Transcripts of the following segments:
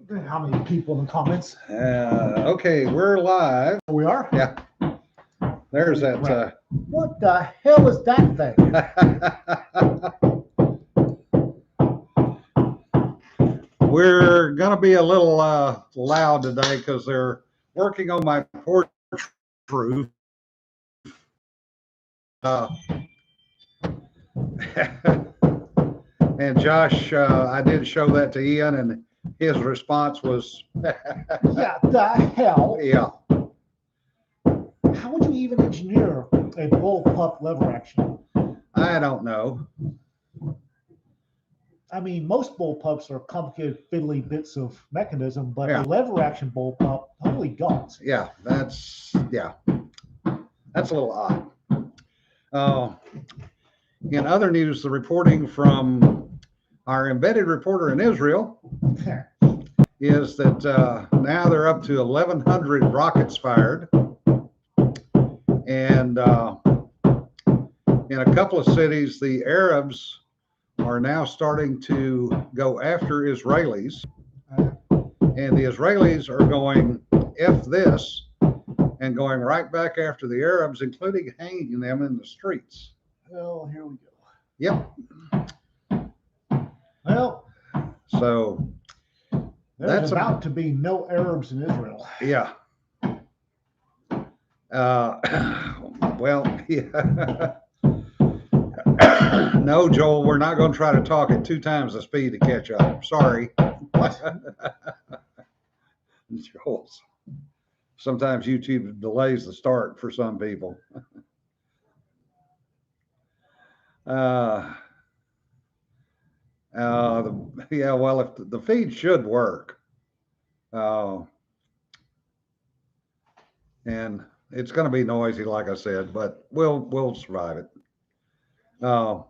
How many people in the comments? Okay, we're live. We are? Yeah. There's that. What the hell is that thing? We're going to be a little loud today because they're working on my porch roof. And Josh, I did show that to Ian, and his response was, yeah, the hell? Yeah. How would you even engineer a bullpup lever action? I don't know. I mean, most bullpups are complicated, fiddly bits of mechanism, but Yeah. a lever action bullpup, holy gods. Yeah, that's a little odd. In other news, the reporting from our embedded reporter in Israel is that now they're up to 1,100 rockets fired. And in a couple of cities, the Arabs are now starting to go after Israelis. And the Israelis are going, F this, and going right back after the Arabs, including hanging them in the streets. Well, here we go. Yep. Well, so there's about to be no Arabs in Israel. Yeah. Well, yeah. No, Joel, we're not going to try to talk at 2 times the speed to catch up. Sorry. Joel, sometimes YouTube delays the start for some people. Yeah, well, if the feed should work, and it's going to be noisy, like I said, but we'll survive it. Yeah,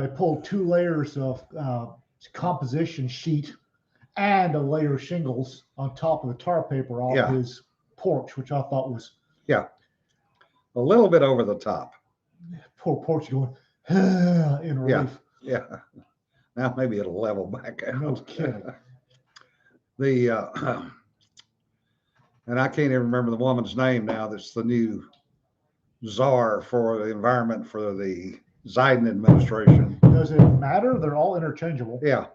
they pulled 2 layers of composition sheet and a layer of shingles on top of the tar paper off his porch, which I thought was a little bit over the top. Poor porch going in relief. Yeah. Now maybe it'll level back out. No kidding. And I can't even remember the woman's name now. That's the new czar for the environment for the Biden administration. Does it matter? They're all interchangeable. Yeah.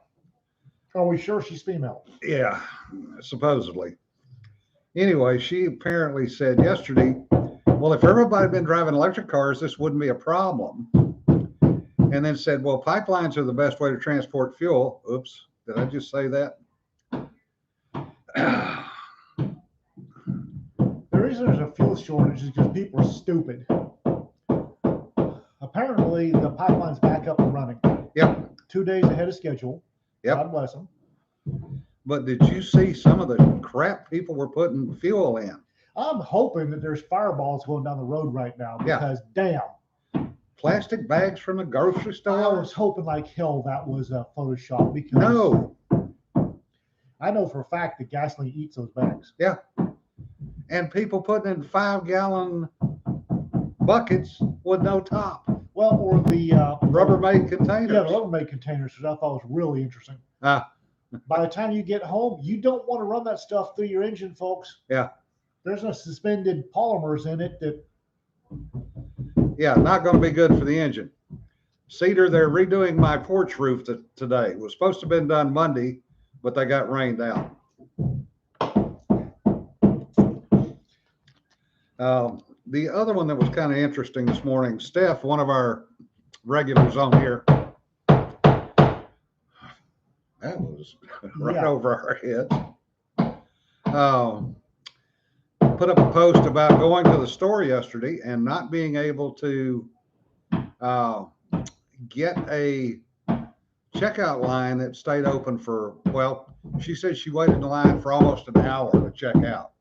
Are we sure she's female? Yeah, supposedly. Anyway, she apparently said yesterday, well, if everybody had been driving electric cars, this wouldn't be a problem. And then said, well, pipelines are the best way to transport fuel. Oops, did I just say that? The reason there's a fuel shortage is because people are stupid. Apparently, the pipeline's back up and running. Yep. 2 days ahead of schedule. Yep. God bless them. But did you see some of the crap people were putting fuel in? I'm hoping that there's fireballs going down the road right now because damn. Plastic bags from the grocery store? I was hoping like hell that was a Photoshop because no. I know for a fact that gasoline eats those bags. Yeah. And people putting in 5-gallon buckets with no top. Well, or the Rubbermaid containers. Yeah, the Rubbermaid containers, which I thought was really interesting. By the time you get home, you don't want to run that stuff through your engine, folks. Yeah. There's no suspended polymers in it that. Yeah, not going to be good for the engine. Cedar, they're redoing my porch roof today. It was supposed to have been done Monday, but they got rained out. The other one that was kind of interesting this morning, Steph, one of our regulars on here, that was right over our heads, put up a post about going to the store yesterday and not being able to get a checkout line that stayed open for, well, she said she waited in the line for almost an hour to check out.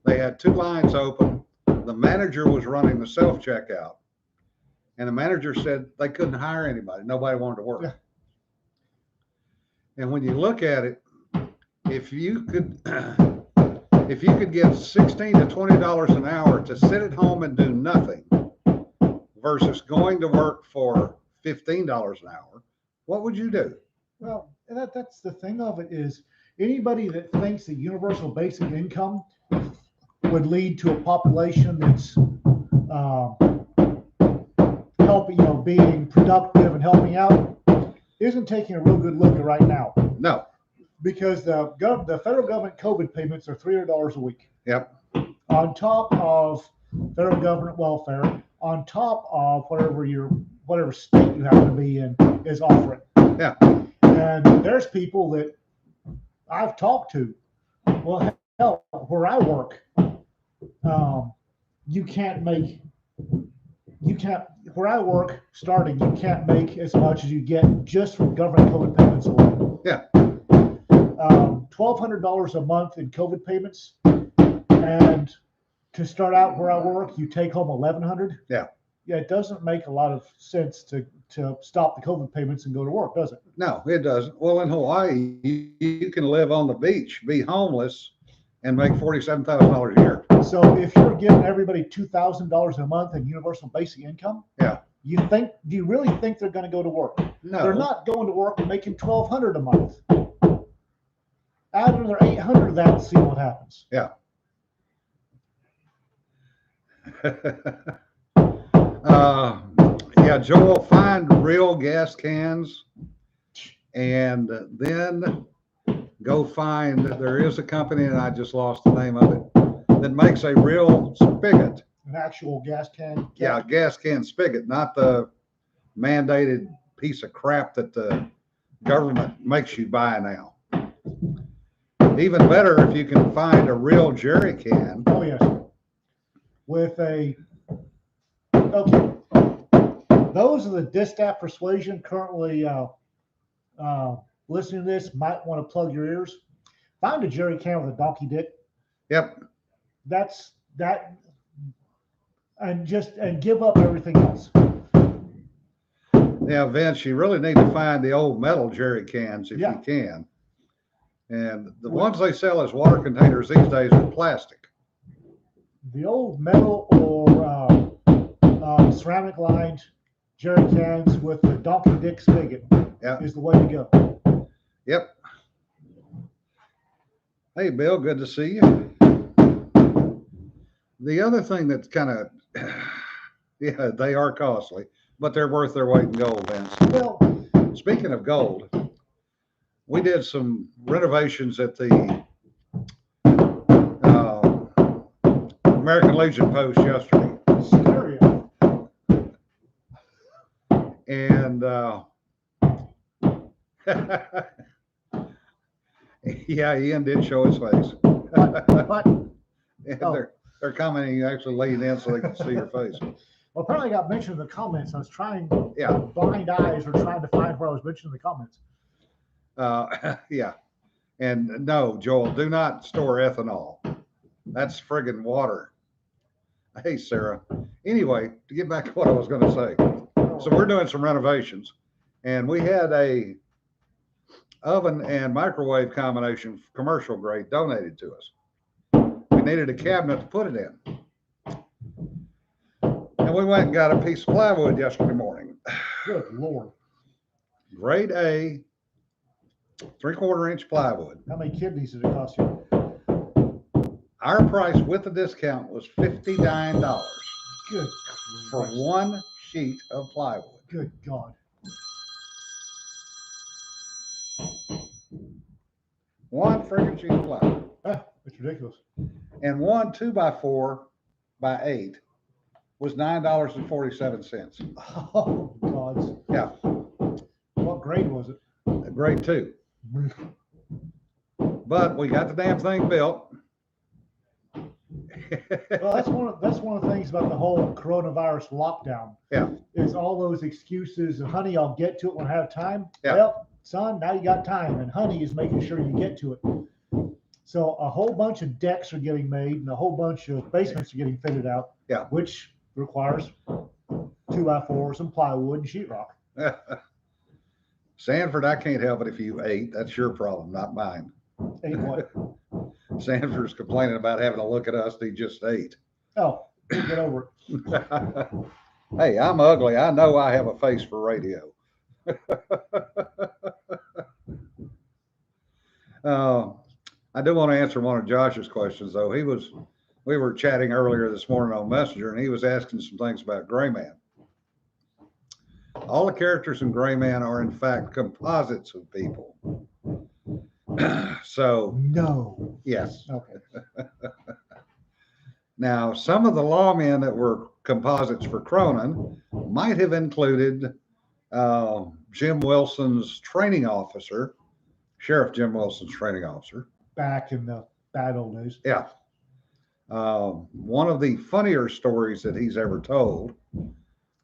They had 2 lines open. The manager was running the self-checkout. And the manager said they couldn't hire anybody. Nobody wanted to work. Yeah. And when you look at it, if you could get $16 to $20 an hour to sit at home and do nothing versus going to work for $15 an hour, what would you do? Well, that's the thing of it is anybody that thinks that universal basic income would lead to a population that's uh, helping, being productive and helping out, isn't taking a real good look at right now. No. Because the federal government COVID payments are $300 a week. Yep. On top of federal government welfare, on top of whatever state you happen to be in is offering. Yeah. And there's people that I've talked to. Well, hell, where I work, where I work starting, you can't make as much as you get just from government COVID payments alone. Yeah. $1,200 a month in COVID payments, and to start out where I work, you take home $1,100. Yeah. Yeah, it doesn't make a lot of sense to stop the COVID payments and go to work, does it? No, it doesn't. Well, in Hawaii, you can live on the beach, be homeless, and make $47,000 a year. So if you're giving everybody $2,000 a month in universal basic income, yeah, do you really think they're going to go to work? No, they're not going to work and making $1,200 a month. Add another $800 of that and see what happens. Yeah. Yeah, Joel, find real gas cans and then go find, there is a company, and I just lost the name of it, that makes a real spigot. An actual gas can? Yeah, gas can spigot, not the mandated piece of crap that the government makes you buy now. Even better if you can find a real jerry can. Oh, yes. Okay. Those of the distaff persuasion currently listening to this might want to plug your ears. Find a jerry can with a donkey dick. Yep. That's that, and give up everything else. Yeah, Vince, you really need to find the old metal jerry cans if you can. And the ones they sell as water containers these days are plastic. The old metal or ceramic lined jerry cans with the donkey dick spigot is the way to go. Yep. Hey, Bill, good to see you. The other thing that's kind of, yeah, they are costly, but they're worth their weight in gold, Vince. Well, speaking of gold, we did some renovations at the American Legion Post yesterday. Stereo. And yeah, Ian did show his face. They're commenting, actually laying in so they can see your face. Well, apparently I got mentioned in the comments. I was trying, blind eyes were trying to find where I was mentioned in the comments. Yeah. And no, Joel, do not store ethanol. That's friggin' water. Hey, Sarah. Anyway, to get back to what I was going to say. So we're doing some renovations, and we had a oven and microwave combination, commercial grade, donated to us. We needed a cabinet to put it in. And we went and got a piece of plywood yesterday morning. Good Lord. Grade A, 3/4 inch plywood. How many kidneys did it cost you? Our price with the discount was $59. Good for Christ. One sheet of plywood. Good God. One friggin' sheet of plywood. It's ridiculous. And one 2x4x8 was $9.47. Oh, God. Yeah. What grade was it? Grade 2. But we got the damn thing built. Well, that's one of the things about the whole coronavirus lockdown. Yeah. Is all those excuses. And honey, I'll get to it when I have time. Yeah. Well, son, now you got time, and honey is making sure you get to it. So a whole bunch of decks are getting made, and a whole bunch of basements are getting fitted out. Yeah. Which requires 2x4s and plywood and sheetrock. Sanford, I can't help it if you ate. That's your problem, not mine. Ate what? Sanford's complaining about having to look at us. He just ate. Oh, get over it. Hey, I'm ugly. I know I have a face for radio. I do want to answer one of Josh's questions, though. We were chatting earlier this morning on Messenger, and he was asking some things about Gray Man. All the characters in Gray Man are, in fact, composites of people. So, no. Yes. Okay. Now, some of the lawmen that were composites for Cronin might have included Jim Wilson's training officer, Sheriff Jim Wilson's training officer. Back in the bad old days. Yeah. One of the funnier stories that he's ever told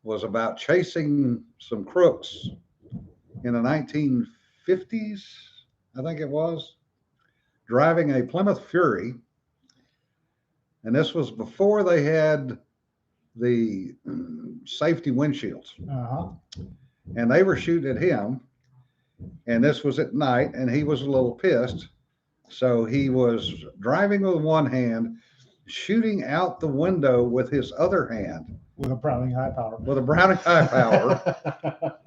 was about chasing some crooks in the 1950s, I think it was, driving a Plymouth Fury. And this was before they had the safety windshields. Uh-huh. And they were shooting at him. And this was at night, and he was a little pissed. So he was driving with one hand, shooting out the window with his other hand. With a Browning high power. With a Browning high power,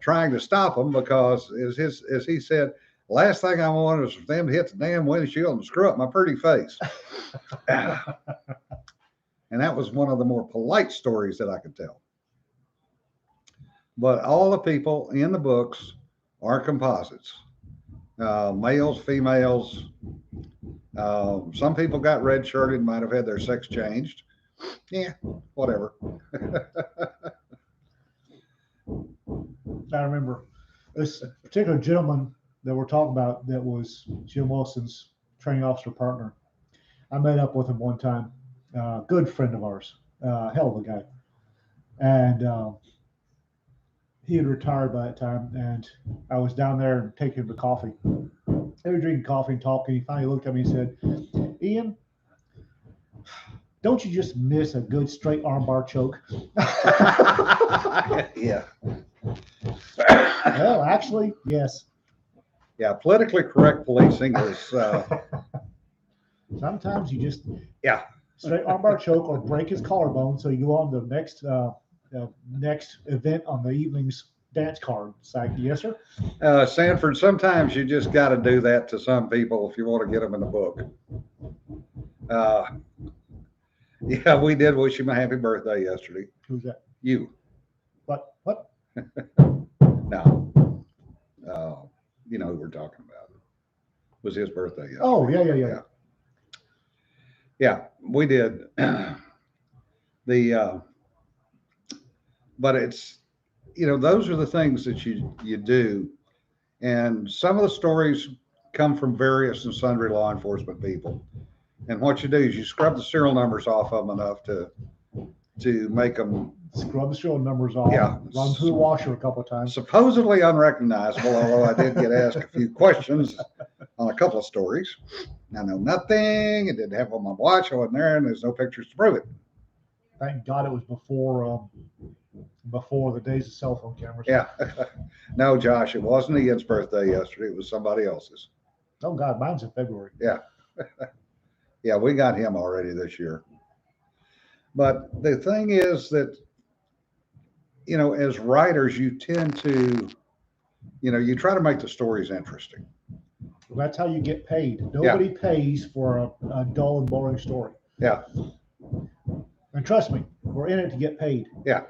trying to stop them because, as he said, last thing I wanted was for them to hit the damn windshield and screw up my pretty face. And that was one of the more polite stories that I could tell. But all the people in the books are composites. Males, females. Some people got red-shirted, might have had their sex changed. Yeah, whatever. I remember this particular gentleman that we're talking about that was Jim Wilson's training officer partner. I met up with him one time. Good friend of ours. Hell of a guy. And he had retired by that time, and I was down there and taking him to coffee. They were drinking coffee and talking. He finally looked at me and said, "Ian, don't you just miss a good straight armbar choke?" Yeah. Well, actually, yes. Yeah, politically correct policing is. Sometimes you just Yeah. straight armbar choke or break his collarbone, so you go on the next event on the evening's dance card. It's like, yes, sir. Sanford, sometimes you just got to do that to some people if you want to get them in the book. Yeah, we did wish him a happy birthday yesterday. Who's that? You. What? No. You know who we're talking about. It was his birthday yesterday. Oh, yeah. Yeah, we did. But it's, those are the things that you do. And some of the stories come from various and sundry law enforcement people. And what you do is you scrub the serial numbers off of them enough to make them. Scrub the serial numbers off. Yeah. Run through the washer a couple of times. Supposedly unrecognizable, although I did get asked a few questions on a couple of stories. I know nothing. It didn't have on my watch. I wasn't there, and there's no pictures to prove it. Thank God it was before the days of cell phone cameras. Yeah. No, Josh, it wasn't Ian's birthday yesterday. It was somebody else's. Oh, God, mine's in February. Yeah. Yeah, we got him already this year. But the thing is that, as writers, you tend to, you try to make the stories interesting. Well, that's how you get paid. Nobody pays for a dull and boring story. Yeah. And trust me, we're in it to get paid. Yeah.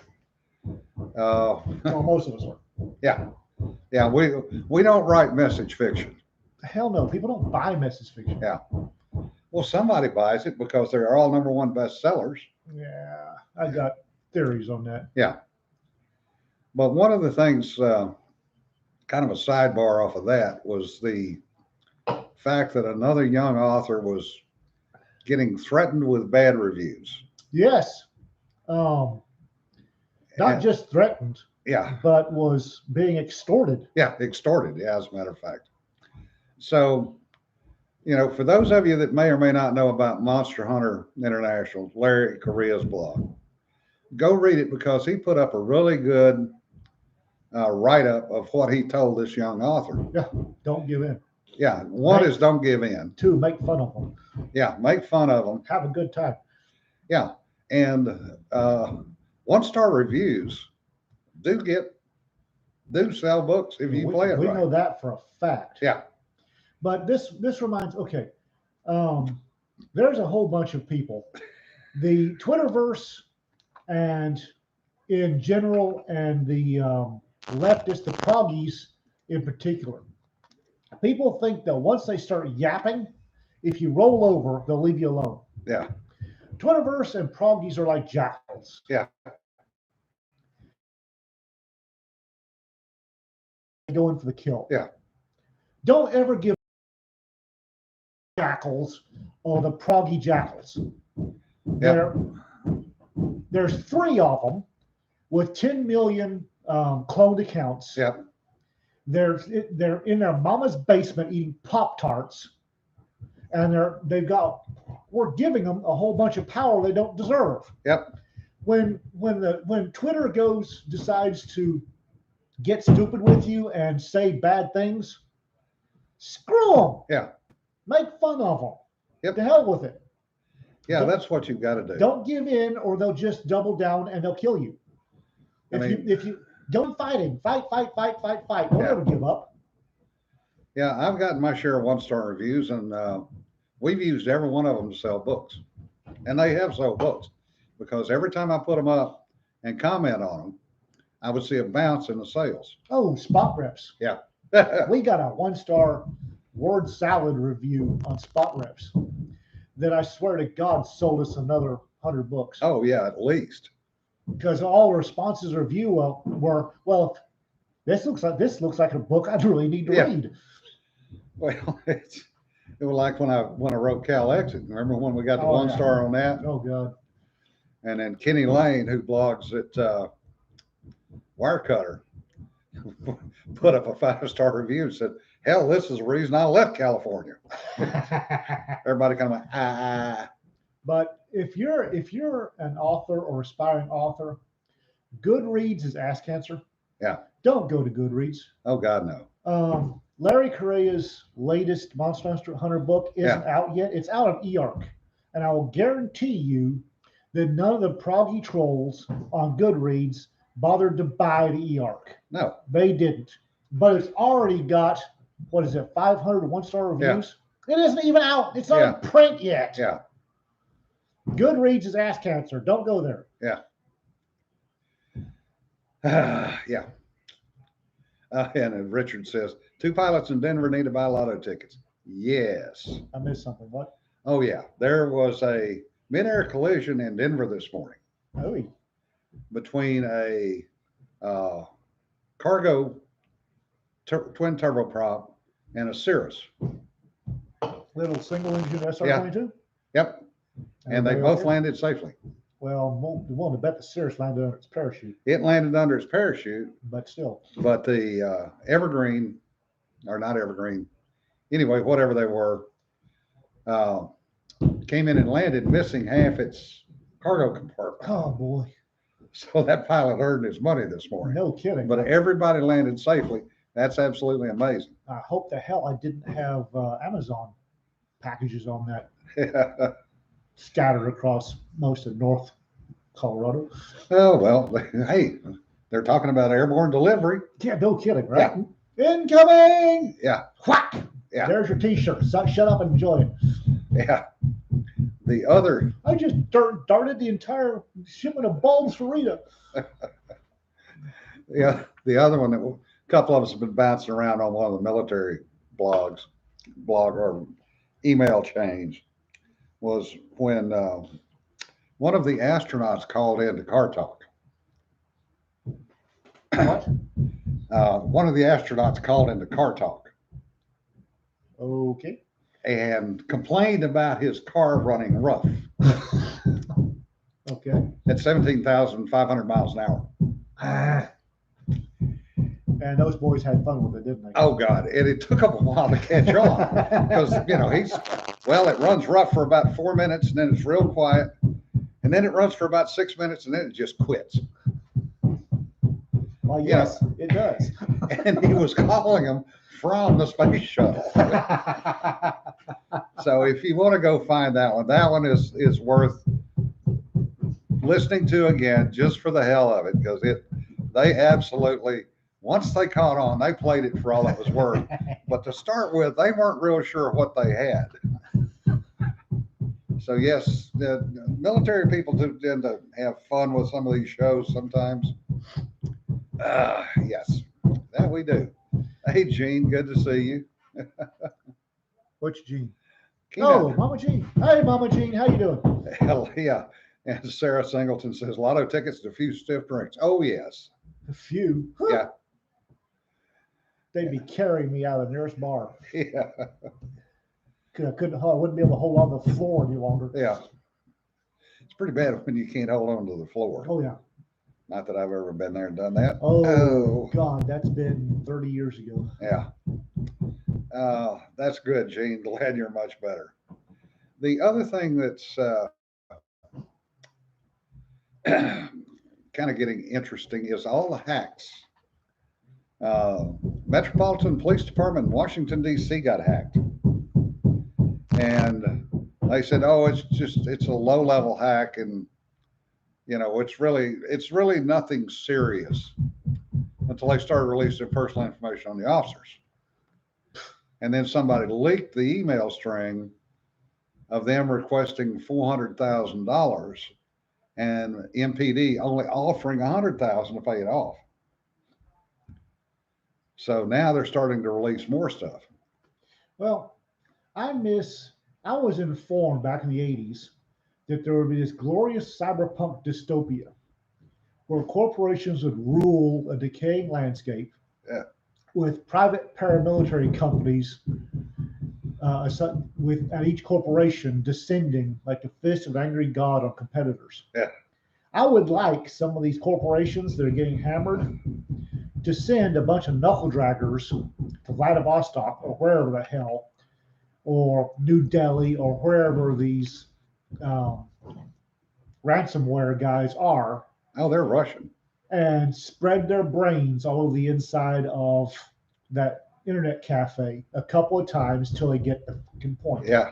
Well, most of us are. Yeah. Yeah. We don't write message fiction. Hell no. People don't buy message fiction. Yeah. Well, somebody buys it because they're all #1 bestsellers. Yeah. I got theories on that. Yeah. But one of the things, kind of a sidebar off of that, was the fact that another young author was getting threatened with bad reviews. Yes. Not just threatened. Yeah. But was being extorted. Yeah, extorted. Yeah, as a matter of fact. So, for those of you that may or may not know about Monster Hunter International, Larry Correa's blog, go read it because he put up a really good write-up of what he told this young author. Yeah, don't give in. Yeah, one is don't give in. 2, make fun of them. Yeah, make fun of them. Have a good time. Yeah, and 1-star reviews do sell books if you play it right. We know that for a fact. Yeah. But this reminds. Okay, there's a whole bunch of people, the Twitterverse, and in general, and the leftists, the proggies in particular. People think that once they start yapping, if you roll over, they'll leave you alone. Yeah. Twitterverse and proggies are like jackals. Yeah. Going for the kill. Yeah. Don't ever give jackals or the proggy jackals. Yeah. There's 3 of them with 10 million cloned accounts. Yeah. They're in their mama's basement eating Pop-Tarts, and we're giving them a whole bunch of power they don't deserve. Yep. When Twitter decides to get stupid with you and say bad things, screw them. Yeah. Make fun of them. Yep. To hell with it. Yeah, that's what you've got to do. Don't give in, or they'll just double down and they'll kill you. If you don't fighting, fight. Don't ever give up. Yeah, I've gotten my share of 1-star reviews, and we've used every one of them to sell books, and they have sold books, because every time I put them up and comment on them, I would see a bounce in the sales. Oh, spot reps. Yeah. We got a 1-star word salad review on spot reps that I swear to God sold us another 100 books. Oh yeah, at least. Because all the responses review were, well, this looks like a book I really need to read. Well, it was like when I wrote Cal Exit. Remember when we got the 1-star on that? Oh God. And then Kenny Lane, who blogs at Wirecutter, put up a 5-star review and said, "Hell, this is the reason I left California." Everybody kind of like, But if you're an author or aspiring author, Goodreads is ass cancer. Yeah. Don't go to Goodreads. Oh God, no. Larry Correa's latest Monster Hunter book isn't out yet. It's out of eARC. And I will guarantee you that none of the proggy trolls on Goodreads bothered to buy the eARC. No. They didn't. But it's already got, 500 1-star reviews? Yeah. It isn't even out. It's not in print yet. Yeah. Goodreads is ass cancer. Don't go there. Yeah. Yeah. And Richard says, 2 pilots in Denver need to buy lotto tickets. Yes. I missed something. What? Oh, yeah. There was a mid-air collision in Denver this morning. Oh. Between a cargo twin turboprop and a Cirrus. Little single engine SR-22? Yep. And they both landed safely. Well, I'm willing to bet the Cirrus landed under its parachute. It landed under its parachute. But still. But the Evergreen, or not Evergreen, anyway, whatever they were, came in and landed missing half its cargo compartment. Oh, boy. So that pilot earned his money this morning. No kidding. But everybody landed safely. That's absolutely amazing. I hope the hell I didn't have Amazon packages on that. Scattered across most of North Colorado. Oh, well, hey, they're talking about airborne delivery. Yeah, no kidding, right? Yeah. Incoming! Yeah. Whack! Yeah. There's your t-shirt. Shut up and enjoy it. Yeah. The other... I just darted the entire shipment of bulbs for Rita. Yeah, the other one, a couple of us have been bouncing around on one of the military blog or email chains, was when one of the astronauts called in to Car Talk. What? One of the astronauts called into Car Talk. Okay. And complained about his car running rough. Okay. At 17,500 miles an hour. And those boys had fun with it, didn't they? Oh God! And it took them a while to catch on because it runs rough for about 4 minutes, and then it's real quiet, and then it runs for about 6 minutes, and then it just quits. Well, yes, it does. And he was calling them from the space shuttle. So if you want to go find that one is worth listening to again just for the hell of it, because they absolutely Once they caught on, they played it for all it was worth. But to start with, they weren't real sure what they had. So yes, the military people do tend to have fun with some of these shows sometimes. Yes, that we do. Hey, Gene, good to see you. Which Gene? Keenan. Oh, Mama Jean. Hey, Mama Jean, how you doing? Hell yeah. And Sarah Singleton says, lotto tickets to a few stiff drinks. Oh, yes. A few. Yeah. They'd be carrying me out of the nearest bar. Yeah. I wouldn't be able to hold on to the floor any longer. Yeah. It's pretty bad when you can't hold on to the floor. Oh, yeah. Not that I've ever been there and done that. Oh. God, that's been 30 years ago. Yeah. That's good, Gene. Glad you're much better. The other thing that's kind of getting interesting is all the hacks. Metropolitan Police Department in Washington, D.C. got hacked. And they said, oh, it's a low level hack. And, you know, it's really nothing serious until they started releasing personal information on the officers. And then somebody leaked the email string of them requesting $400,000 and MPD only offering $100,000 to pay it off. So now they're starting to release more stuff. Well, I was informed back in the 80s that there would be this glorious cyberpunk dystopia where corporations would rule a decaying landscape with private paramilitary companies at each corporation descending like the fist of angry God on competitors. Yeah. I would like some of these corporations that are getting hammered to send a bunch of knuckle draggers to Vladivostok or wherever the hell, or New Delhi or wherever these ransomware guys are. Oh, they're Russian. And spread their brains all over the inside of that internet cafe a couple of times till they get the fucking point. Yeah.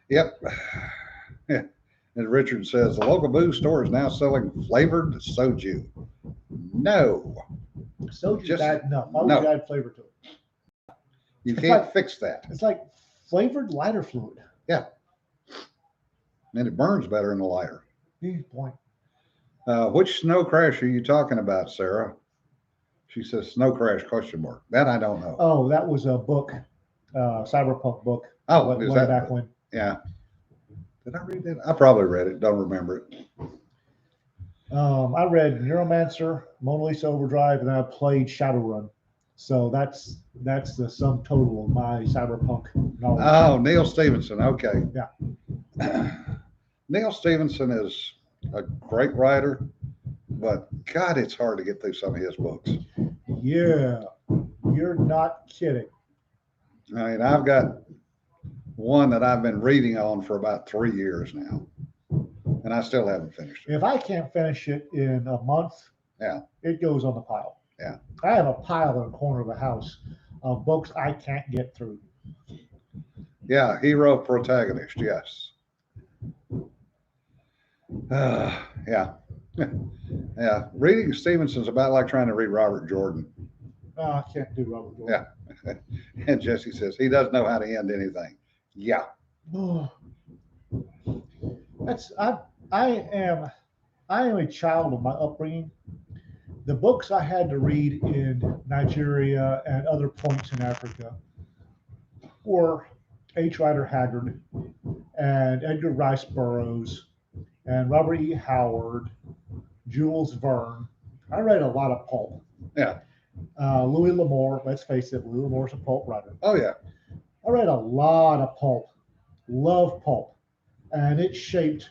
Yep. Yeah. And Richard says the local booze store is now selling flavored soju. No. Soju's bad enough. Why would you add flavor to it? You can't fix that. It's like flavored lighter fluid. Yeah. And it burns better in the lighter. Good point. Which snow crash are you talking about, Sarah? She says snow crash ? That I don't know. Oh, that was a book, Cyberpunk book. Oh, way is that back when? Yeah. Did I read that? I probably read it. Don't remember it. I read Neuromancer, Mona Lisa Overdrive, and then I played Shadowrun. So that's the sum total of my cyberpunk knowledge. Oh, Neil Stephenson. Okay. Yeah. Neil Stephenson is a great writer, but God, it's hard to get through some of his books. Yeah, you're not kidding. I mean, I've got one that I've been reading on for about 3 years now, and I still haven't finished it. If I can't finish it in a month, it goes on the pile. Yeah. I have a pile in the corner of the house of books I can't get through. Yeah, hero protagonist, yes. Yeah. Yeah. Reading Stevenson's about like trying to read Robert Jordan. I can't do Robert Jordan. Yeah. And Jesse says he doesn't know how to end anything. Yeah. I am a child of my upbringing. The books I had to read in Nigeria and other points in Africa were H. Rider Haggard and Edgar Rice Burroughs and Robert E. Howard, Jules Verne. I read a lot of pulp. Yeah. Louis L'Amour, let's face it, Louis L'Amour's a pulp writer. Oh, yeah. I read a lot of pulp, love pulp, and it shaped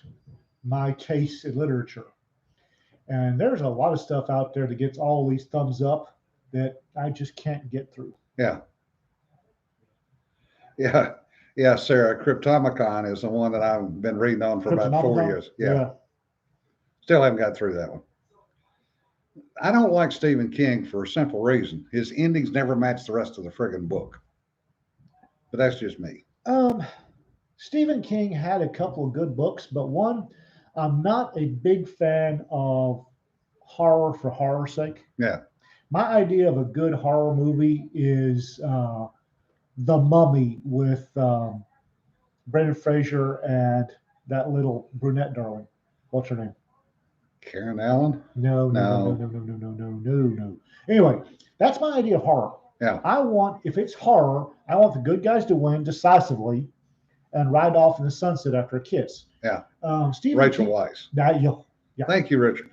my taste in literature. And there's a lot of stuff out there that gets all these thumbs up that I just can't get through. Yeah. Yeah. Yeah, Sarah, Cryptomicon is the one that I've been reading on for about 4 years. Yeah. Still haven't got through that one. I don't like Stephen King for a simple reason. His endings never match the rest of the friggin' book. But that's just me. Stephen King had a couple of good books, but one, I'm not a big fan of horror for horror's sake. Yeah. My idea of a good horror movie is The Mummy with Brendan Fraser and that little brunette darling. What's her name? Karen Allen? No, no, no, no, no, no, no, no, no, no. Anyway, that's my idea of horror. Yeah. I want, if it's horror, I want the good guys to win decisively and ride off in the sunset after a kiss. Yeah. Stephen Rachel King, Weisz. yeah. Thank you, Richard.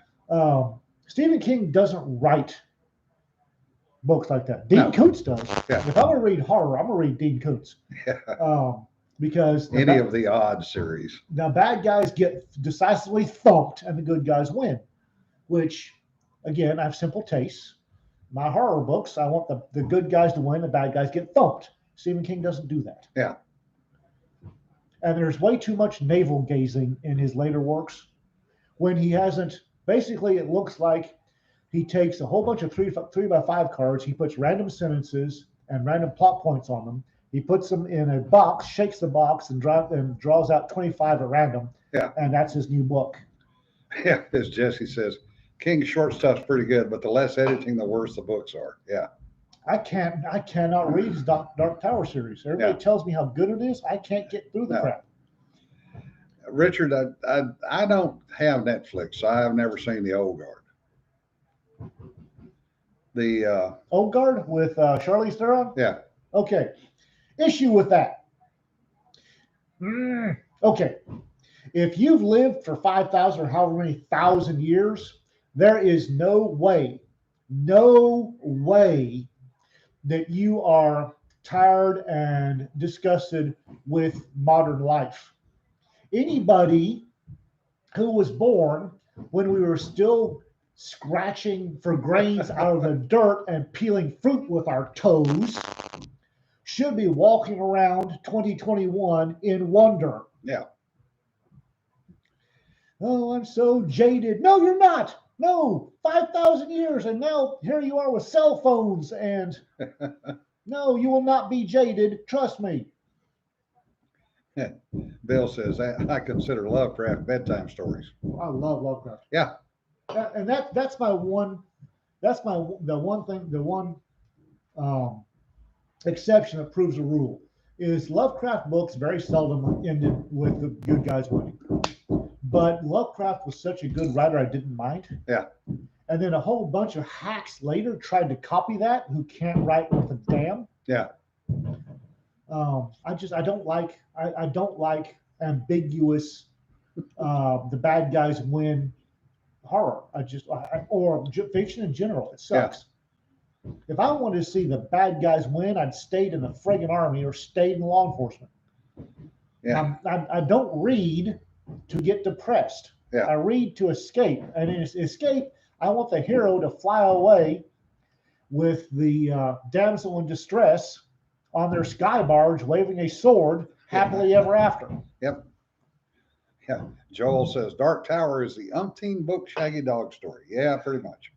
Stephen King doesn't write books like that. Dean Koontz does. Yeah. If I'm going to read horror, I'm going to read Dean Koontz. Yeah. Because Any of the odd series. the bad guys get decisively thumped and the good guys win, which, again, I have simple tastes. My horror books, I want the good guys to win, the bad guys get thumped. Stephen King doesn't do that. Yeah. And there's way too much navel gazing in his later works when he hasn't. Basically, it looks like he takes a whole bunch of 3x5 cards, he puts random sentences and random plot points on them. He puts them in a box, shakes the box, and draws out 25 at random. Yeah. And that's his new book. Yeah, as Jesse says, King's short stuff's pretty good, but the less editing, the worse the books are. Yeah. I cannot read his Dark Tower series. Everybody tells me how good it is. I can't get through the crap. Richard, I don't have Netflix, so I have never seen The Old Guard. The Old Guard with Charlize Theron? Yeah. Okay. Issue with that. Okay. If you've lived for 5,000 or however many thousand years, there is no way that you are tired and disgusted with modern life. Anybody who was born when we were still scratching for grains out of the dirt and peeling fruit with our toes should be walking around 2021 in wonder. Yeah. Oh, I'm so jaded. No, you're not. No, 5,000 years, and now here you are with cell phones, and no, you will not be jaded. Trust me. Bill says, I consider Lovecraft bedtime stories. I love Lovecraft. Yeah. And that's the one exception that proves a rule is Lovecraft books very seldom ended with the good guys winning. But Lovecraft was such a good writer, I didn't mind. Yeah. And then a whole bunch of hacks later tried to copy that who can't write worth a damn. Yeah. I don't like ambiguous the bad guys win horror. Or fiction in general. It sucks. Yeah. If I wanted to see the bad guys win, I'd stayed in the friggin' army or stayed in law enforcement. Yeah. I don't read to get depressed. Yeah. I read to escape. And in escape, I want the hero to fly away with the damsel in distress on their sky barge waving a sword happily ever after. Yep. Yeah. Joel says Dark Tower is the umpteen book Shaggy Dog story. Yeah, pretty much.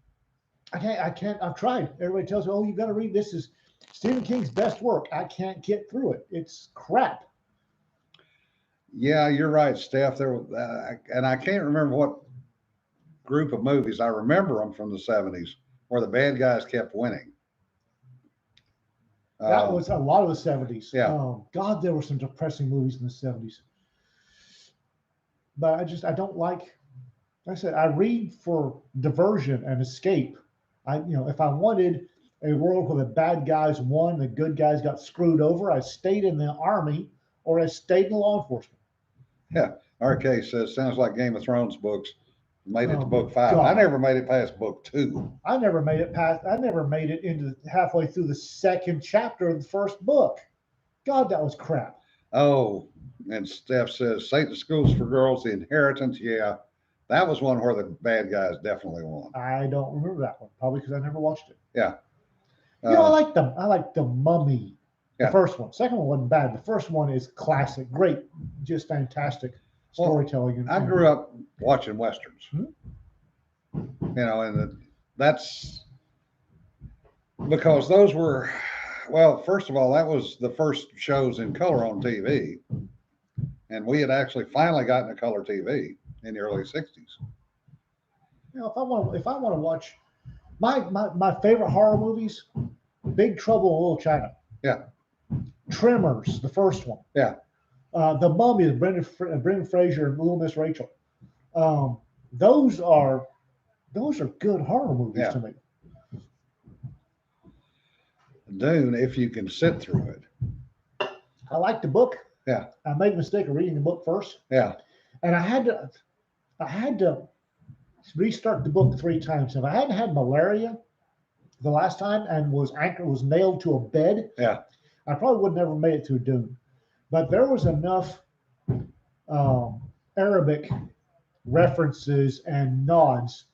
I can't. I've tried. Everybody tells me, oh, you got to read. This is Stephen King's best work. I can't get through it. It's crap. Yeah, you're right, Steph. There was, and I can't remember what group of movies. I remember them from the 70s where the bad guys kept winning. That was a lot of the 70s. Yeah. Oh, God, there were some depressing movies in the 70s. But I don't like I said, I read for diversion and escape. If I wanted a world where the bad guys won, the good guys got screwed over, I stayed in the army or I stayed in law enforcement. Yeah. RK says, sounds like Game of Thrones books. Made it to book 5. God. I never made it past book 2. I never made it into halfway through the second chapter of the first book. God, that was crap. Oh, and Steph says, Satan's Schools for Girls, The Inheritance. Yeah, that was one where the bad guys definitely won. I don't remember that one, probably because I never watched it. Yeah. I like the Mummy. The Yeah. first one. Second one wasn't bad. The first one is classic. Great, just fantastic storytelling. I grew up watching Westerns. And that's because those were, well, first of all, that was the first shows in color on TV. And we had actually finally gotten a color TV in the early 60s. if I want to watch my favorite horror movies, Big Trouble in Little China. Yeah. Tremors, the first one. Yeah. The Mummy, Brendan Fraser and Little Miss Rachel. Those are good horror movies to me. Dune, if you can sit through it. I like the book. Yeah. I made the mistake of reading the book first. Yeah. And I had to restart the book 3 times. If I hadn't had malaria the last time and was nailed to a bed, yeah, I probably would never made it through Dune. But there was enough Arabic references and nods,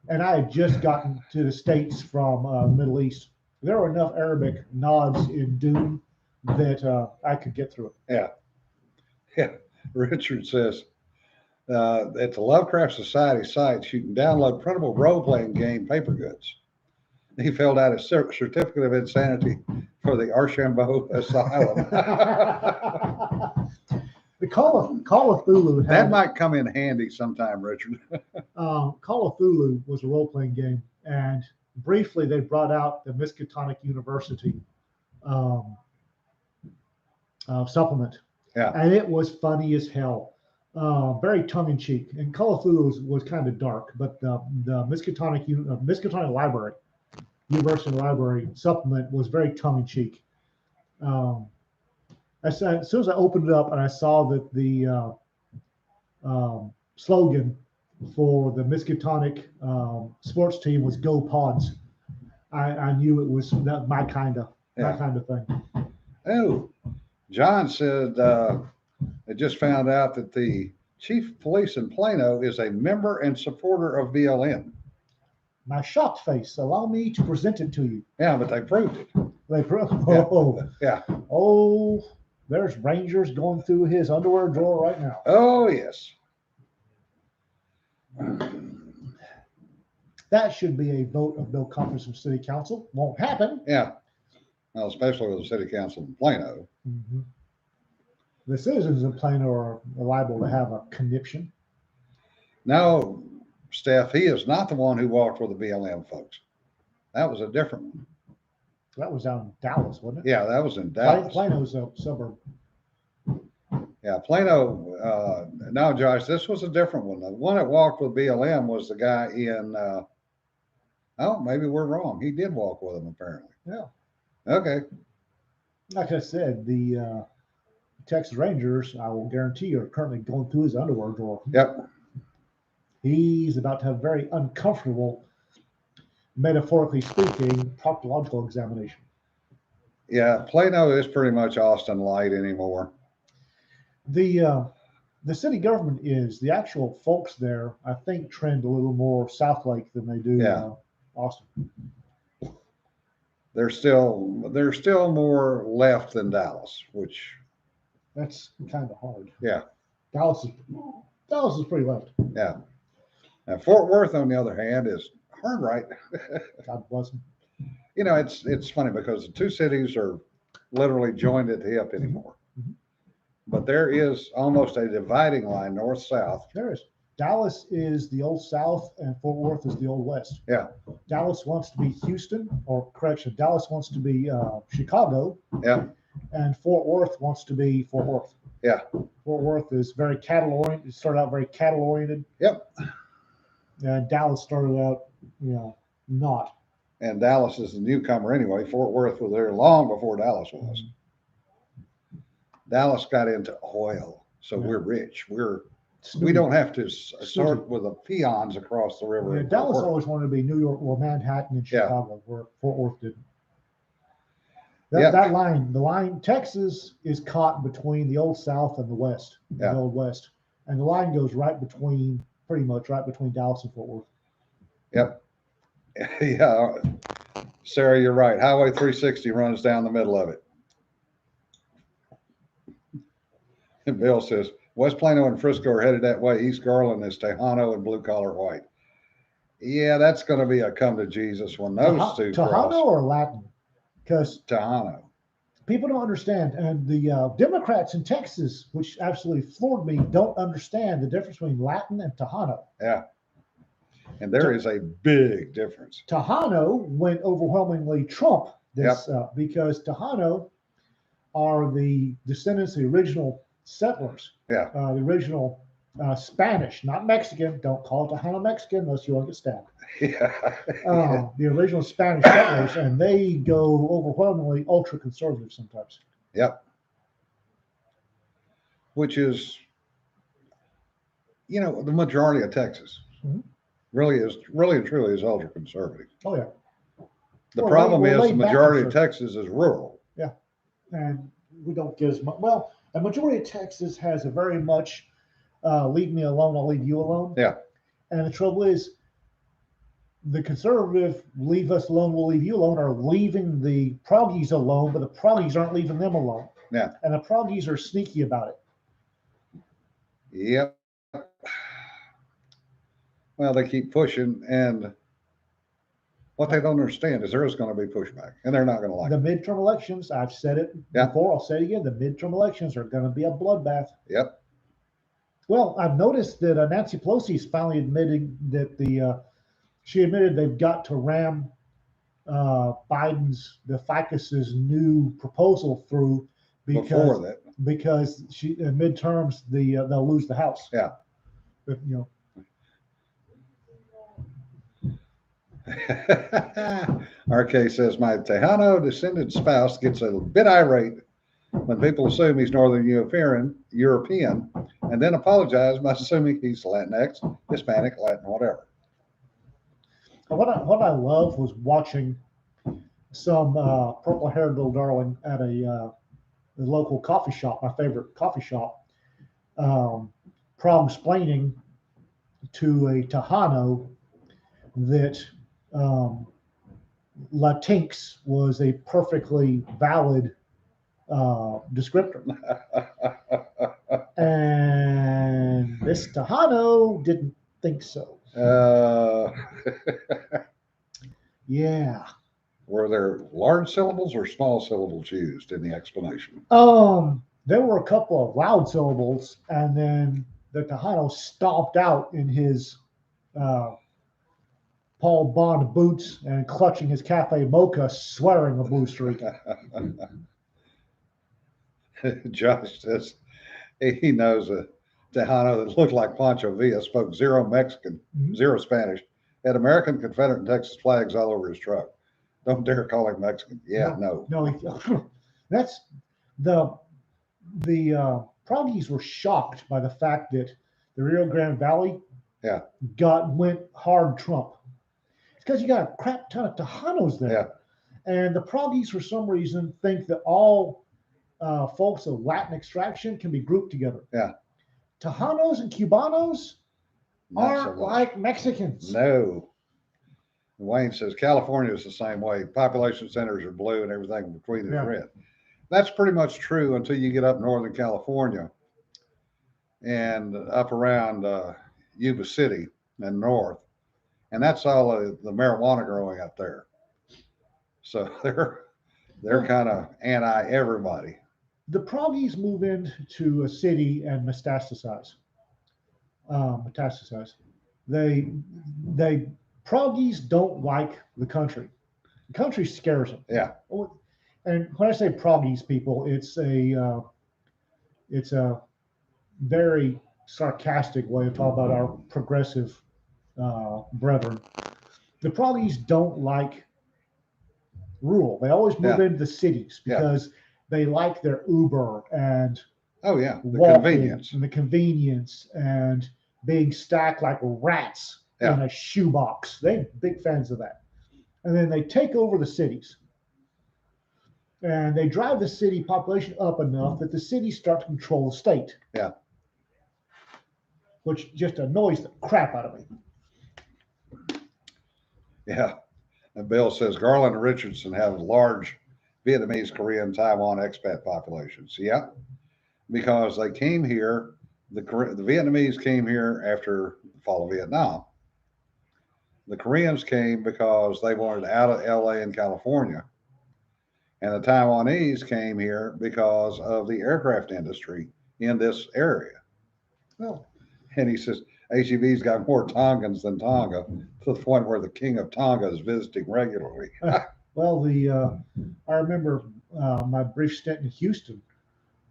and I had just gotten to the States from Middle East. There were enough Arabic nods in Dune that I could get through it. Yeah. Yeah. Richard says, at the Lovecraft Society sites, you can download printable role-playing game paper goods. He filled out a certificate of insanity for the Archambault Asylum. The Call of Cthulhu. That might come in handy sometime, Richard. Call of Cthulhu was a role-playing game, and briefly they brought out the Miskatonic University supplement. Yeah. And it was funny as hell. Very tongue-in-cheek. And Call of Cthulhu was kind of dark, but the Miskatonic Library, University Library supplement was very tongue-in-cheek. As soon as I opened it up and I saw that the slogan for the Miskatonic sports team was "Go Pods," I knew it was my kind of thing. Oh, John said I just found out that the chief of police in Plano is a member and supporter of BLM. My shocked face. Allow me to present it to you. Yeah, but they proved it. They proved. Yeah. Oh, there's Rangers going through his underwear drawer right now. Oh yes. That should be a vote of no confidence from City Council. Won't happen. Yeah. Well, especially with the City Council in Plano. Mm-hmm. The citizens of Plano are liable to have a conniption. No, Steph, he is not the one who walked with the BLM folks. That was a different one. That was down in Dallas, wasn't it? Yeah, that was in Dallas. Plano's a suburb. Yeah, Plano. No, Josh, this was a different one. The one that walked with BLM was the guy in. Oh, maybe we're wrong. He did walk with them, apparently. Yeah. Okay. Like I said, the Texas Rangers, I will guarantee you, are currently going through his underwear drawer. Yep. He's about to have a very uncomfortable, metaphorically speaking, proctological examination. Yeah, Plano is pretty much Austin light anymore. The city government is. The actual folks there, I think, trend a little more South Lake than they do Austin. They're still more left than Dallas, which that's kind of hard. Yeah. Dallas is pretty left. Yeah. Now Fort Worth, on the other hand, is hard right. God bless them. You know, it's funny because the two cities are literally joined at the hip anymore. Mm-hmm. But there is almost a dividing line north-south. There is. Dallas is the old South and Fort Worth is the old West. Yeah. Dallas wants to be Houston, or correction, Dallas wants to be Chicago. Yeah. And Fort Worth wants to be Fort Worth. Yeah. Fort Worth is very cattle-oriented. It started out very cattle-oriented. Yep. And Dallas started out, not. And Dallas is the newcomer anyway. Fort Worth was there long before Dallas was. Mm-hmm. Dallas got into oil, so we're rich. We don't have to sort with the peons across the river. Yeah, Dallas always wanted to be New York or Manhattan and Chicago, where Fort Worth didn't. That line, the line, Texas is caught between the old South and the West, the old West. And the line goes pretty much right between Dallas and Fort Worth. Yep. Yeah. Sarah, you're right. Highway 360 runs down the middle of it. And Bill says, West Plano and Frisco are headed that way. East Garland is Tejano and blue collar white. Yeah, that's going to be a come to Jesus when those two cross. Tejano or Latin? Because Tejano. People don't understand. And the Democrats in Texas, which absolutely floored me, don't understand the difference between Latin and Tejano. Yeah. And there is a big difference. Tejano went overwhelmingly Trump this because Tejano are the descendants of the original settlers, Yeah. The original Spanish, not Mexican. Don't call it Tejano Mexican unless you want to get stabbed. Yeah. The original Spanish settlers, and they go overwhelmingly ultra conservative sometimes. Yep. Which is, the majority of Texas really and truly is ultra conservative. Oh yeah. The problem is the majority of Texas is rural. Yeah, and we don't get as much. Well, a majority of Texas has a very much leave me alone, I'll leave you alone. Yeah. And the trouble is, the conservative leave us alone, we'll leave you alone are leaving the proggies alone, but the proggies aren't leaving them alone. Yeah. And the proggies are sneaky about it. Yep. Well, they keep pushing, and what they don't understand is there is going to be pushback, and they're not going to like the it. midterm elections. I've said it before. I'll say it again. The midterm elections are going to be a bloodbath. Yep. Well, I've noticed that Nancy Pelosi is finally admitting that she admitted they've got to ram the ficus's new proposal through because midterms they'll lose the House. Yeah. But, RK says, my Tejano descended spouse gets a bit irate when people assume he's Northern European and then apologize by assuming he's Latinx, Hispanic, Latin, whatever. What I love was watching some purple-haired little darling at a local coffee shop, my favorite coffee shop, explaining to a Tejano that Latinx was a perfectly valid descriptor. And this Tejano didn't think so. Yeah. Were there large syllables or small syllables used in the explanation? There were a couple of loud syllables, and then the Tejano stomped out in his Paul Bond boots and clutching his cafe mocha, swearing a blue streak. Josh says he knows a Tejano that looked like Pancho Villa, spoke zero Mexican, zero Spanish, had American, Confederate, and Texas flags all over his truck. Don't dare call him Mexican. Yeah, no. That's the Proggies were shocked by the fact that the Rio Grande Valley went hard Trump. It's because you got a crap ton of Tejanos there. Yeah. And the Proggies, for some reason, think that all folks of Latin extraction can be grouped together. Yeah. Tejanos and Cubanos aren't like Mexicans. No. Wayne says California is the same way. Population centers are blue and everything in between is red. That's pretty much true until you get up Northern California and up around Yuba City and north. And that's all the marijuana growing up there. So they're kind of anti everybody. The Proggies move into a city and metastasize. They Proggies don't like the country. The country scares them. Yeah. And when I say Proggies, people, it's a very sarcastic way of talking about our progressive brethren. The Proggies don't like rural. They always move into the cities because they like their Uber and the convenience and being stacked like rats in a shoebox. They're big fans of that. And then they take over the cities. And they drive the city population up enough that the cities start to control the state. Yeah. Which just annoys the crap out of me. Yeah. And Bill says Garland and Richardson have large Vietnamese, Korean, Taiwan expat populations. Yeah. Because they came here, the Vietnamese came here after the fall of Vietnam. The Koreans came because they wanted out of LA and California. And the Taiwanese came here because of the aircraft industry in this area. Well, and he says, HEB's got more Tongans than Tonga, to the point where the king of Tonga is visiting regularly. Well, I remember my brief stint in Houston,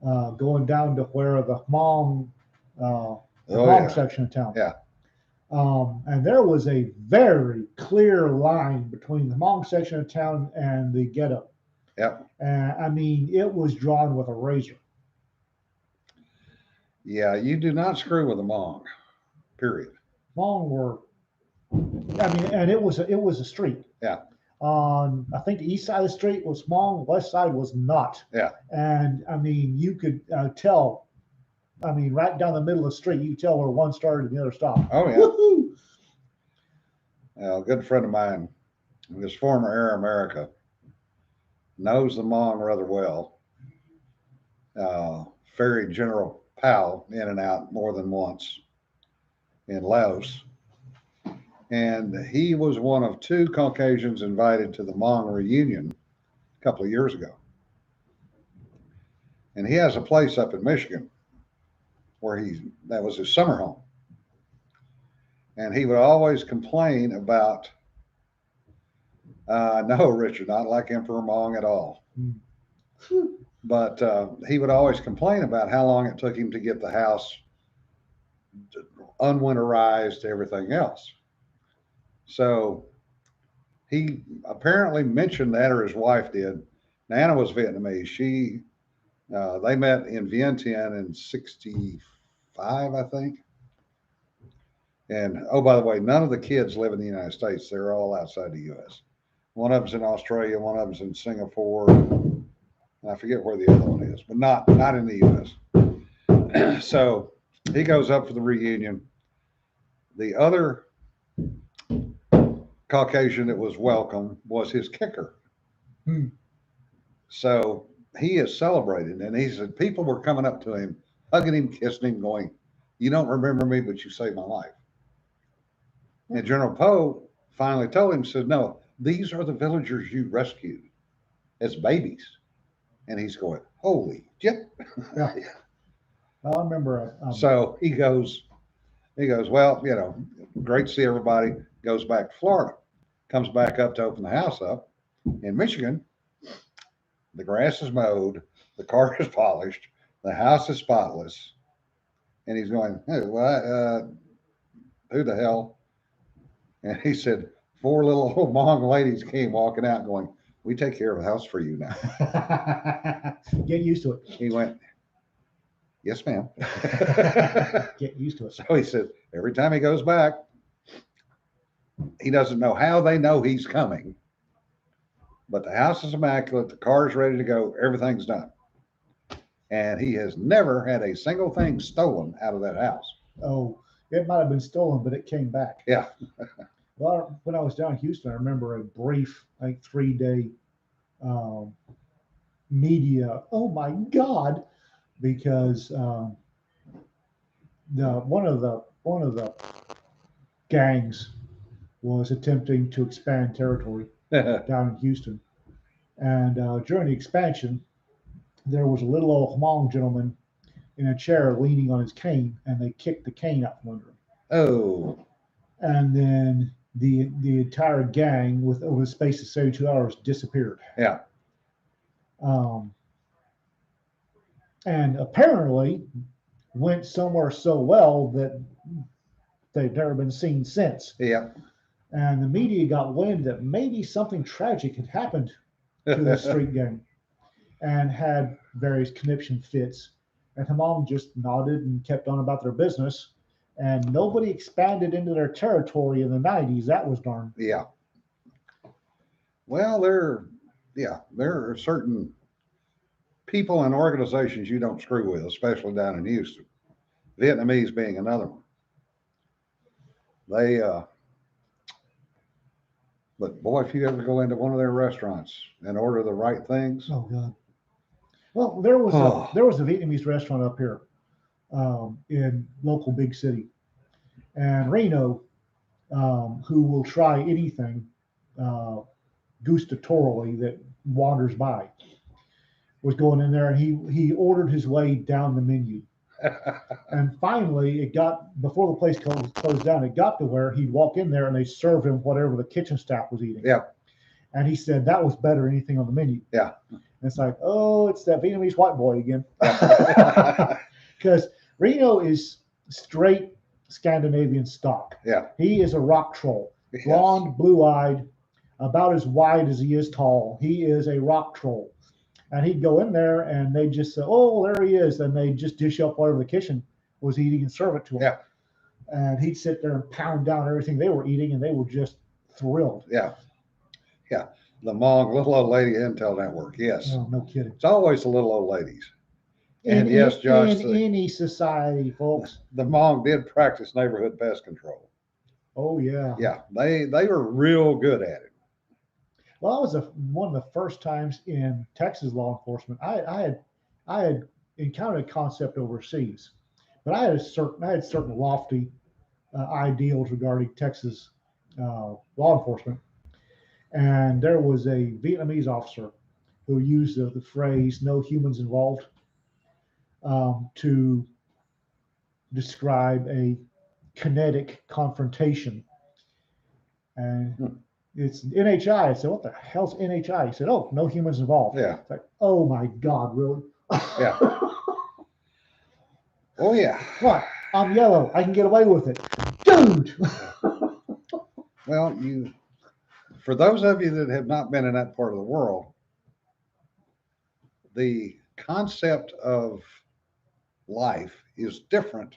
going down to where the Hmong, section of town. Yeah. And there was a very clear line between the Hmong section of town and the ghetto. Yep. I mean, it was drawn with a razor. Yeah, you do not screw with a Hmong, period. Hmong were, I mean, and it was a street. Yeah. On, I think the east side of the street was Hmong, the west side was not. Yeah. And I mean, you could tell. I mean, right down the middle of the street, you could tell where one started and the other stopped. Oh yeah. Woo-hoo! A good friend of mine, his former Air America, knows the Hmong rather well. Ferried General Powell in and out more than once in Laos. And he was one of 2 Caucasians invited to the Hmong reunion a couple of years ago. And he has a place up in Michigan where that was his summer home. And he would always complain about, no, Richard, not like Emperor Hmong at all. But he would always complain about how long it took him to get the house unwinterized, everything else. So he apparently mentioned that, or his wife did. Nana was Vietnamese. They met in Vientiane in 65, I think. And oh, by the way, none of the kids live in the United States. They're all outside the U.S. One of them's in Australia, one of them's in Singapore. I forget where the other one is, but not in the U.S. So he goes up for the reunion. The other Caucasian that was welcome was his kicker. So he is celebrated, and he said people were coming up to him, hugging him, kissing him, going, "You don't remember me, but you saved my life." And General Poe finally told him, said, "No, these are the villagers you rescued as babies." And he's going, "Holy shit." Yeah. I remember. So he goes, well, you know, great to see everybody. Goes back to Florida, comes back up to open the house up. In Michigan, the grass is mowed, the car is polished, the house is spotless. And he's going, "Hey, well, who the hell?" And he said, 4 little old Hmong ladies came walking out going, "We take care of the house for you now." Get used to it. He went, "Yes, ma'am." Get used to it. So he said, every time he goes back, he doesn't know how they know he's coming, but the house is immaculate, the car is ready to go, everything's done. And he has never had a single thing stolen out of that house. Oh, it might have been stolen, but it came back. Yeah. Well, when I was down in Houston, I remember a brief, like 3-day media. Oh my God! Because one of the gangs was attempting to expand territory down in Houston, and during the expansion, there was a little old Hmong gentleman in a chair leaning on his cane, and they kicked the cane out from under him. Oh. And then the entire gang, with over the space of 72 hours, disappeared. Yeah. And apparently went somewhere so well that they've never been seen since. Yeah. And the media got wind that maybe something tragic had happened to this street gang, and had various conniption fits. And Hmong just nodded and kept on about their business. And nobody expanded into their territory in the 90s. That was darn. Yeah. Well, there are certain people and organizations you don't screw with, especially down in Houston. Vietnamese being another one. But boy, if you ever go into one of their restaurants and order the right things. Oh God. Well, there was a Vietnamese restaurant up here in local big city, and Reno, who will try anything gustatorially that wanders by, was going in there, and he ordered his way down the menu. And finally, it got, before the place closed down, it got to where he'd walk in there and they served him whatever the kitchen staff was eating. Yeah. And he said that was better than anything on the menu. Yeah. And it's like, oh, it's that Vietnamese white boy again. Because Reno is straight Scandinavian stock. Yeah. He is a rock troll. Yes. Blonde, blue-eyed, about as wide as he is tall. He is a rock troll. And he'd go in there and they just say, oh, there he is. And they just dish up whatever the kitchen was eating and serve it to him. Yeah. And he'd sit there and pound down everything they were eating, and they were just thrilled. Yeah. Yeah. The Hmong, little old lady Intel network. Yes. Oh, no kidding. It's always the little old ladies. And yes, Josh, in any society, folks. the Hmong did practice neighborhood pest control. Oh yeah. Yeah. They were real good at it. Well, that was one of the first times in Texas law enforcement I had encountered a concept overseas, but I had certain lofty ideals regarding Texas law enforcement, and there was a Vietnamese officer who used the phrase "no humans involved" to describe a kinetic confrontation, and it's NHI. I said, what the hell's NHI? He said, oh, no humans involved. Yeah. It's like, oh my God, really? Yeah. Oh yeah. What? I'm yellow. I can get away with it. Dude. Well, for those of you that have not been in that part of the world, the concept of life is different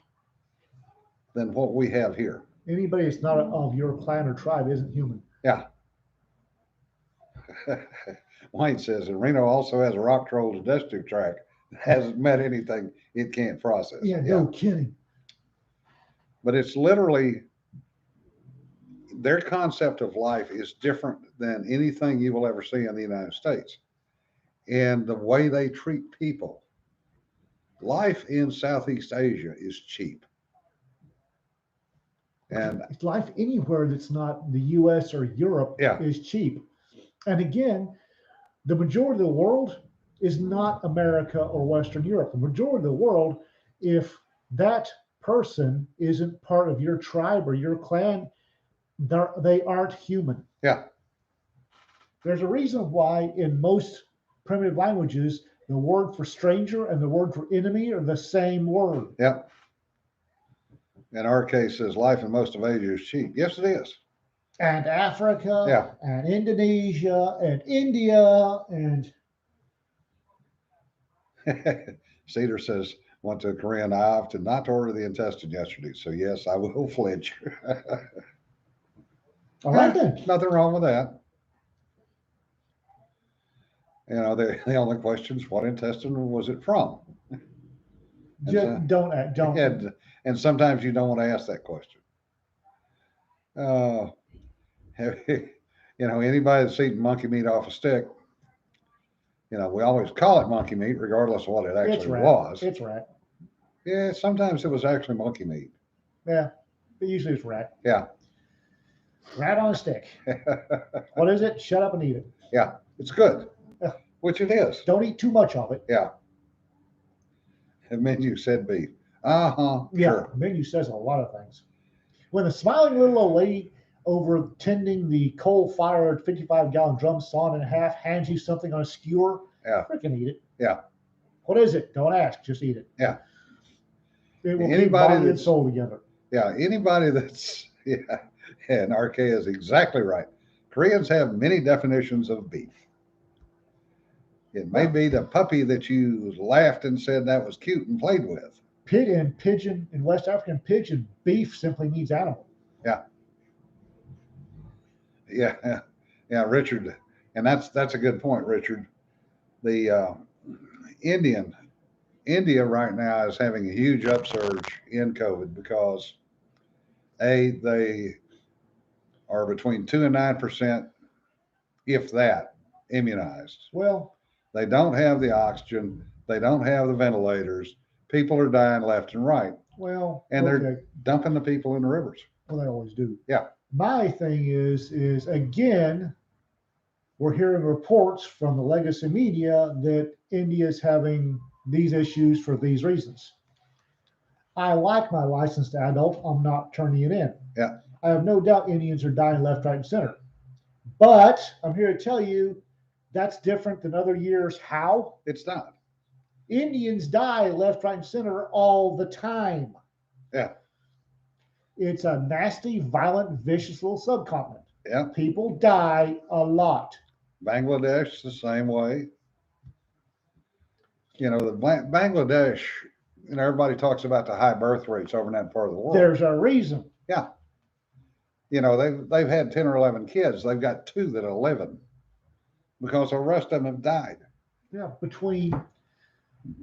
than what we have here. Anybody that's not of your clan or tribe isn't human. Yeah. Wayne says, and Reno also has a rock troll digestive tract that hasn't met anything it can't process. Yeah, no kidding. But it's literally, their concept of life is different than anything you will ever see in the United States. And the way they treat people, life in Southeast Asia is cheap. And life anywhere that's not the US or Europe is cheap. And again, the majority of the world is not America or Western Europe. The majority of the world, if that person isn't part of your tribe or your clan, they aren't human. Yeah. There's a reason why in most primitive languages, the word for stranger and the word for enemy are the same word. Yeah. In our case, says life in most of Asia is cheap. Yes, it is. And Africa, and Indonesia, and India, and Cedar says, went to a Korean. I opted not to order the intestine yesterday, so yes, I will flinch. All right then. Nothing wrong with that. You know, the only question is what intestine was it from? Don't. And sometimes you don't want to ask that question. You know, anybody that's eating monkey meat off a stick, you know, we always call it monkey meat regardless of what it actually was. It's rat. Yeah, sometimes it was actually monkey meat. Yeah, but usually it's rat. Yeah. Rat on a stick. What is it? Shut up and eat it. Yeah, it's good, which it is. Don't eat too much of it. Yeah. The menu said beef. Yeah, sure. the menu says a lot of things. When the smiling little old lady over tending the coal-fired 55-gallon drum sawn in half hands you something on a skewer, freaking eat it. Yeah. What is it? Don't ask. Just eat it. Yeah. It will keep body and soul together. Yeah. Anybody that's and RK is exactly right. Koreans have many definitions of beef. It may be the puppy that you laughed and said that was cute and played with. Pig and pigeon in West African pigeon, beef simply means animal. Yeah. Yeah, Richard, and that's a good point, Richard. The India right now is having a huge upsurge in COVID because they are between 2 and 9%, if that, immunized. Well, they don't have the oxygen, they don't have the ventilators. People are dying left and right. Well, and they're dumping the people in the rivers. Well, they always do. Yeah. My thing is again, we're hearing reports from the legacy media that India is having these issues for these reasons. I like my licensed adult. I'm not turning it in. Yeah. I have no doubt Indians are dying left, right, and center. But I'm here to tell you that's different than other years. How? It's not. Indians die left, right, and center all the time. Yeah. It's a nasty, violent, vicious little subcontinent. Yeah. People die a lot. Bangladesh the same way. You know, the Bangladesh, you know, everybody talks about the high birth rates over in that part of the world. There's a reason. Yeah. You know, they've had 10 or 11 kids. They've got two that are living because the rest of them have died. Yeah, between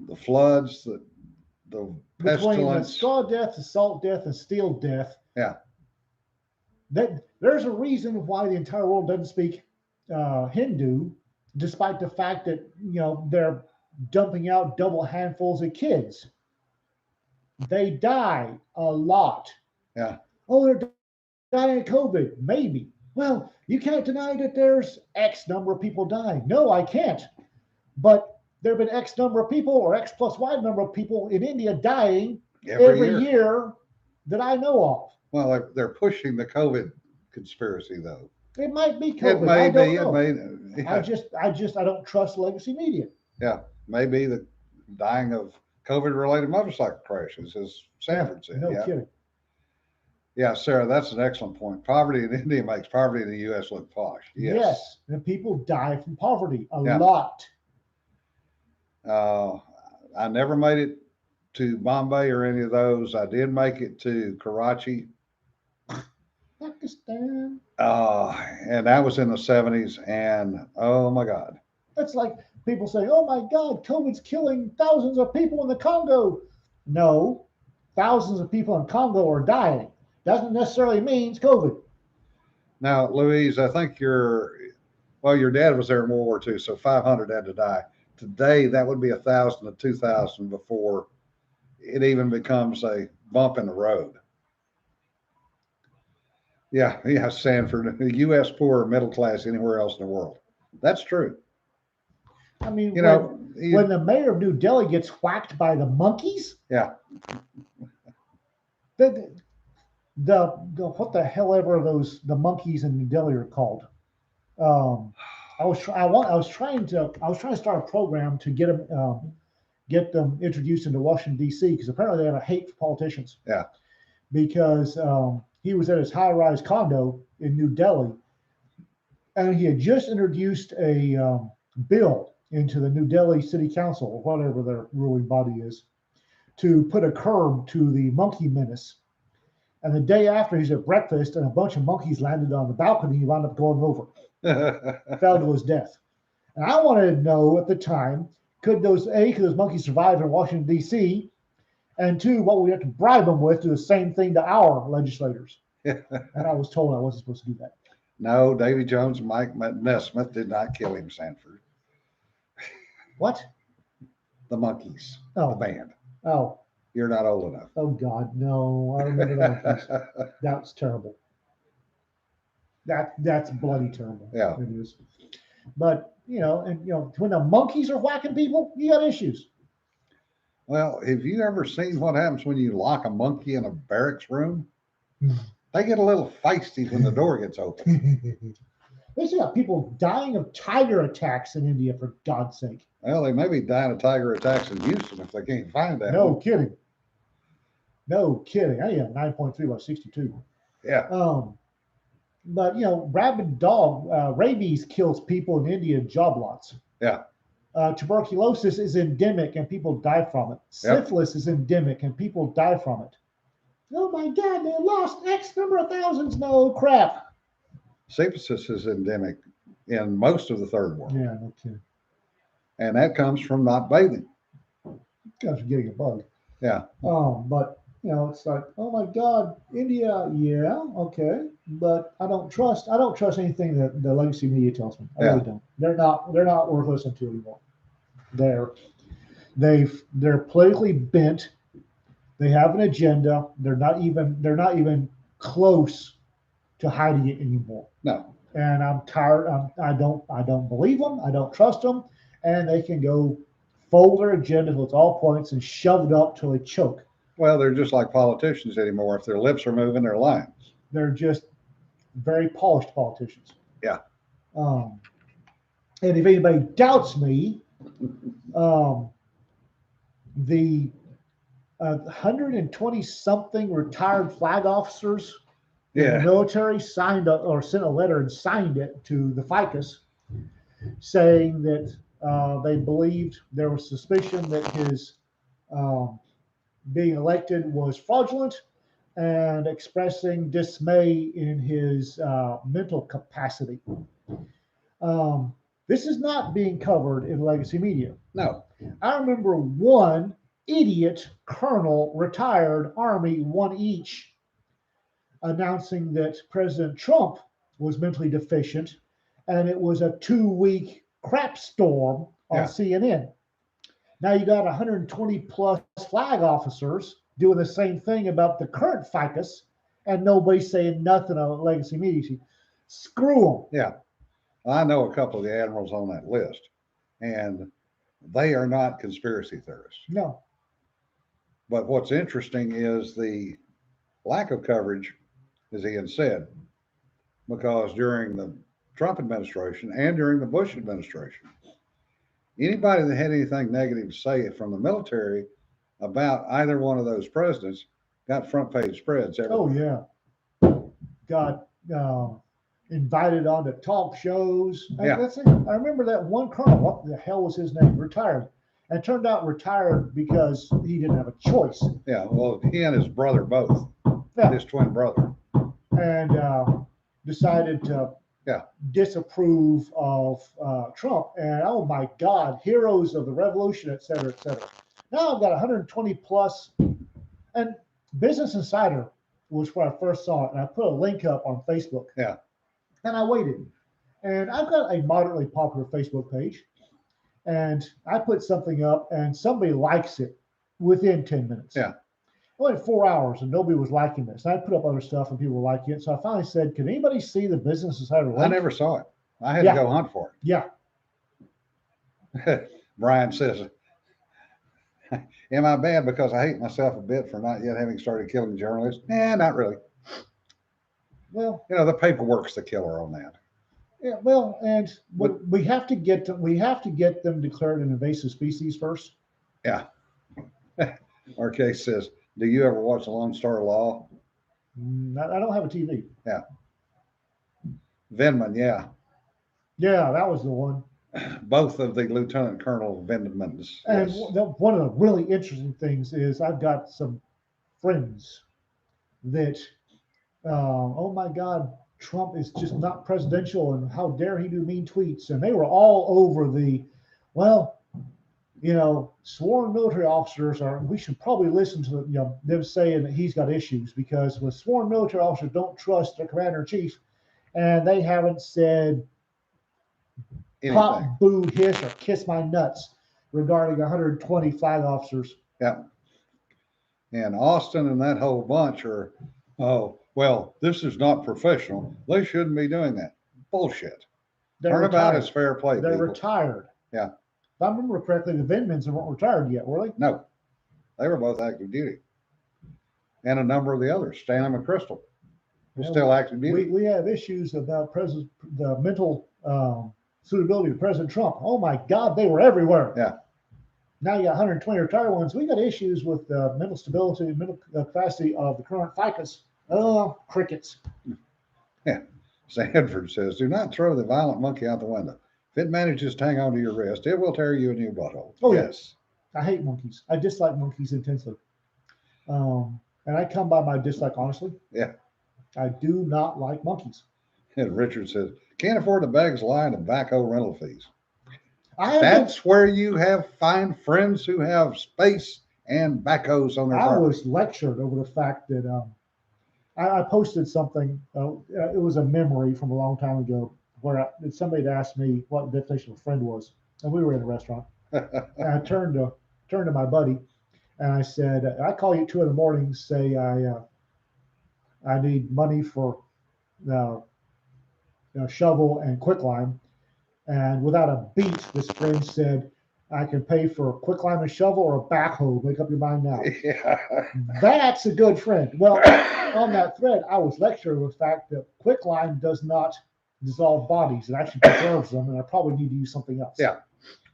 The floods, the the pestilence. straw death, the salt death, and steel death. Yeah. That there's a reason why the entire world doesn't speak Hindu, despite the fact that they're dumping out double handfuls of kids. They die a lot. Yeah. Oh, they're dying of COVID. Maybe. Well, you can't deny that there's X number of people dying. No, I can't. But there have been X number of people or X plus Y number of people in India dying every year that I know of. Well, they're pushing the COVID conspiracy, though. It might be COVID. It may be. It may. Yeah. I don't trust legacy media. Yeah, maybe the dying of COVID-related motorcycle crashes, as Sanford said. No kidding. Yeah, Sarah, that's an excellent point. Poverty in India makes poverty in the U.S. look posh. Yes, and people die from poverty a lot. I never made it to Bombay or any of those. I did make it to Karachi. Pakistan. And that was in the 70s. And oh my God. That's like people say, oh my God, COVID's killing thousands of people in the Congo. No, thousands of people in Congo are dying. Doesn't necessarily mean it's COVID. Now, Louise, I think your dad was there in World War II, so 500 had to die. Today, that would be 1,000 to 2,000 before it even becomes a bump in the road. Yeah, Sanford, the U.S. poor, middle class, anywhere else in the world. That's true. I mean, when the mayor of New Delhi gets whacked by the monkeys. Yeah. The what the hell ever the monkeys in New Delhi are called. I was trying to start a program to get them introduced into Washington D.C. because apparently they have a hate for politicians. Yeah. Because he was at his high-rise condo in New Delhi, and he had just introduced a bill into the New Delhi City Council or whatever their ruling body is to put a curb to the monkey menace. And the day after, he's at breakfast, and a bunch of monkeys landed on the balcony. He wound up going over, fell to his death. And I wanted to know at the time, could those monkeys survive in Washington, D.C., and two, what we have to bribe them with to do the same thing to our legislators. And I was told I wasn't supposed to do that. No, Davy Jones and Mike Nesmith did not kill him, Sanford. What? The Monkees, the band. Oh. You're not old enough. Oh, God, no. I remember that. That's terrible. That's bloody terrible. Yeah. It is. But, when the monkeys are whacking people, you got issues. Well, have you ever seen what happens when you lock a monkey in a barracks room? They get a little feisty when the door gets open. They still got people dying of tiger attacks in India, for God's sake. Well, they may be dying of tiger attacks in Houston if they can't find that. No kidding. No kidding. I have 9.3 by 62. Yeah. But rabid dog rabies kills people in India in job lots. Yeah. Tuberculosis is endemic and people die from it. Syphilis is endemic and people die from it. Oh my God, they lost X number of thousands. No crap. Syphilis is endemic in most of the third world. Yeah, no kidding. And that comes from not bathing. It comes from getting a bug. Yeah. But it's like, oh my God, India, yeah, okay, but I don't trust anything that the legacy media tells me. I really don't. They're not worth listening to anymore. They're politically bent. They have an agenda. They're not even close to hiding it anymore. No. And I'm tired. I don't believe them. I don't trust them. And they can go fold their agenda to its all points and shove it up till they choke. Well, they're just like politicians anymore. If their lips are moving, they're lying. They're just very polished politicians. Yeah. And if anybody doubts me, um, the 120 something retired flag officers in the military signed or sent a letter and signed it to the ficus, saying that they believed there was suspicion that his um, being elected was fraudulent, and expressing dismay in his mental capacity. This is not being covered in legacy media. No. I remember one idiot colonel, retired Army, one each, announcing that President Trump was mentally deficient, and it was a 2-week crap storm on CNN. Now you got 120 plus flag officers doing the same thing about the current ficus, and nobody's saying nothing on legacy media. Screw them. Yeah. I know a couple of the admirals on that list, and they are not conspiracy theorists. No. But what's interesting is the lack of coverage, as Ian said, because during the Trump administration and during the Bush administration, anybody that had anything negative to say from the military about either one of those presidents got front page spreads everywhere. Oh, yeah. Got invited on to talk shows. Yeah. I remember that one colonel, what the hell was his name? Retired. And it turned out retired because he didn't have a choice. Yeah, well, he and his brother both, his twin brother. And decided to disapprove of Trump. And oh my God, heroes of the revolution, et cetera, et cetera. Now I've got 120 plus. And Business Insider was where I first saw it. And I put a link up on Facebook. Yeah. And I waited. And I've got a moderately popular Facebook page. And I put something up and somebody likes it within 10 minutes. Yeah. I went 4 hours and nobody was liking this. And I put up other stuff and people were liking it. So I finally said, can anybody see the Business Insider link? I never saw it. I had to go hunt for it. Yeah. Brian says, am I bad because I hate myself a bit for not yet having started killing journalists? Not really. Well, the paperwork's the killer on that. Yeah, well, and we have to get them declared an invasive species first. Yeah. RK says, do you ever watch Lone Star Law? I don't have a TV. Yeah. Vindman, yeah. Yeah, that was the one. Both of the Lieutenant Colonel Vindmans. And one of the really interesting things is I've got some friends that, oh my God, Trump is just not presidential, and how dare he do mean tweets. And they were all over sworn military officers we should probably listen to them saying that he's got issues, because with sworn military officers don't trust their commander in chief, and they haven't said pop, boo, hiss, or kiss my nuts regarding 120 flag officers. Yeah. And Austin and that whole bunch are, oh, well, this is not professional. They shouldn't be doing that. Bullshit. Turnabout is fair play. They're people. Retired. Yeah. If I remember correctly, the Vindmans weren't retired yet, were they? No. They were both active duty. And a number of the others. Stanley McChrystal was still active duty. We have issues about the mental suitability of President Trump. Oh my God, they were everywhere. Yeah. Now you got 120 retired ones. We got issues with the mental stability and mental capacity of the current ficus. Oh, crickets. Yeah. Sanford says, do not throw the violent monkey out the window. If it manages to hang on to your wrist, it will tear you a new butthole. Oh, yes. I hate monkeys. I dislike monkeys intensely. And I come by my dislike honestly. Yeah. I do not like monkeys. And Richard says, can't afford the bags line of backhoe rental fees. That's where you find friends who have space and backhoes on their property. I was lectured over the fact that I posted something. It was a memory from a long time ago where somebody had asked me what the definition of a friend was, and we were in a restaurant. And I turned to my buddy, and I said, "I call you at 2 a.m. Say I need money for shovel and quicklime." And without a beat, this friend said, I can pay for a quicklime and shovel or a backhoe. Make up your mind now. Yeah. That's a good friend. Well, on that thread, I was lecturing the fact that quicklime does not dissolve bodies. It actually preserves them, and I probably need to use something else. Yeah.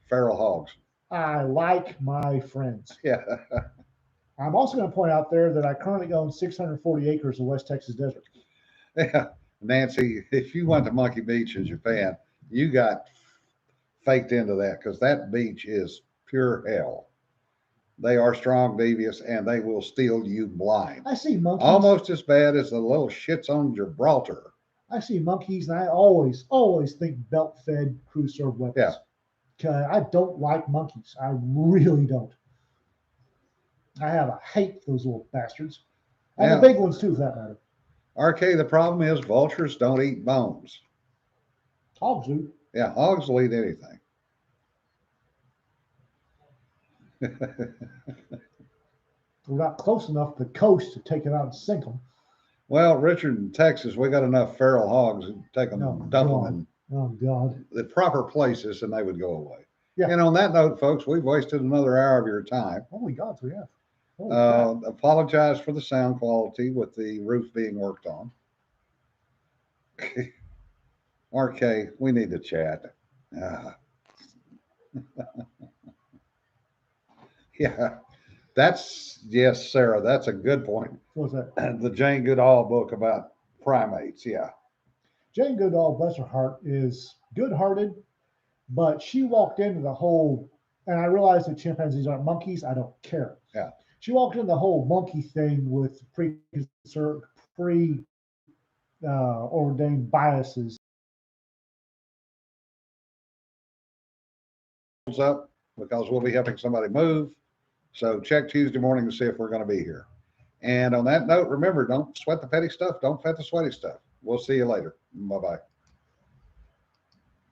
Feral hogs. I like my friends. Yeah. I'm also going to point out there that I currently own 640 acres of West Texas desert. Yeah. Nancy, if you went to Monkey Beach in Japan, you got faked into that because that beach is pure hell. They are strong, devious, and they will steal you blind. I see monkeys. Almost as bad as the little shits on Gibraltar. I see monkeys, and I always think belt-fed crew serve weapons. Yeah. I don't like monkeys. I really don't. I have a hate for those little bastards. And Yeah. the big ones too, for that matter. RK, the problem is vultures don't eat bones. Hogs do. Yeah, hogs will eat anything. We're not close enough to the coast to take it out and sink them. Well, Richard, in Texas, we got enough feral hogs and take them, Oh, dump God. them in Oh, God. the proper places, and they would go away. Yeah. And on that note, folks, we've wasted another hour of your time. Holy God, we have. Holy crap. Apologize for the sound quality with the roof being worked on. RK, we need to chat. Yeah, yes, Sarah, that's a good point. What's that? The Jane Goodall book about primates. Yeah. Jane Goodall, bless her heart, is good-hearted, but she walked into the whole, and I realize that chimpanzees aren't monkeys. I don't care. Yeah. She walked into the whole monkey thing with ordained biases. Up because we'll be helping somebody move. So check Tuesday morning to see if we're going to be here. And on that note, remember, don't sweat the petty stuff. Don't fret the sweaty stuff. We'll see you later. Bye-bye.